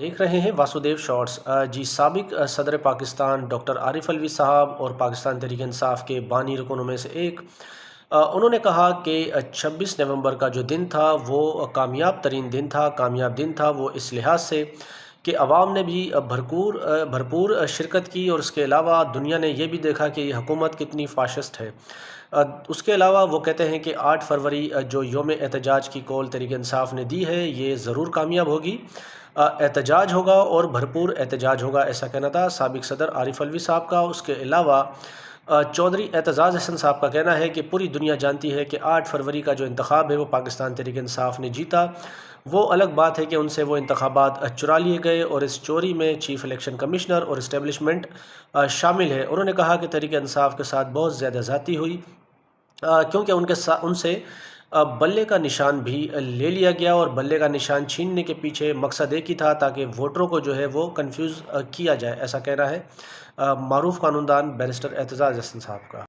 دیکھ رہے ہیں واسودیو شارٹس۔ جی سابق صدر پاکستان ڈاکٹر عارف الوی صاحب اور پاکستان تحریک انصاف کے بانی رکنوں میں سے ایک، انہوں نے کہا کہ 26 نومبر کا جو دن تھا وہ کامیاب ترین دن تھا۔ کامیاب دن تھا وہ اس لحاظ سے کہ عوام نے بھی بھرپور شرکت کی، اور اس کے علاوہ دنیا نے یہ بھی دیکھا کہ یہ حکومت کتنی فاشسٹ ہے۔ اس کے علاوہ وہ کہتے ہیں کہ 8 فروری جو یوم احتجاج کی کال تحریک انصاف نے دی ہے، یہ ضرور کامیاب ہوگی، احتجاج ہوگا اور بھرپور احتجاج ہوگا، ایسا کہنا تھا سابق صدر عارف الوی صاحب کا۔ اس کے علاوہ چودھری اعتزاز احسن صاحب کا کہنا ہے کہ پوری دنیا جانتی ہے کہ 8 فروری کا جو انتخاب ہے وہ پاکستان تحریک انصاف نے جیتا۔ وہ الگ بات ہے کہ ان سے وہ انتخابات چرا لیے گئے، اور اس چوری میں چیف الیکشن کمشنر اور اسٹیبلشمنٹ شامل ہے۔ انہوں نے کہا کہ تحریک انصاف کے ساتھ بہت زیادہ زیادتی ہوئی، کیونکہ ان سے بلے کا نشان بھی لے لیا گیا، اور بلے کا نشان چھیننے کے پیچھے مقصد ایک ہی تھا تاکہ ووٹروں کو جو ہے وہ کنفیوز کیا جائے، ایسا کہنا ہے معروف قانون دان بیرسٹر اعتزاز احسن صاحب کا۔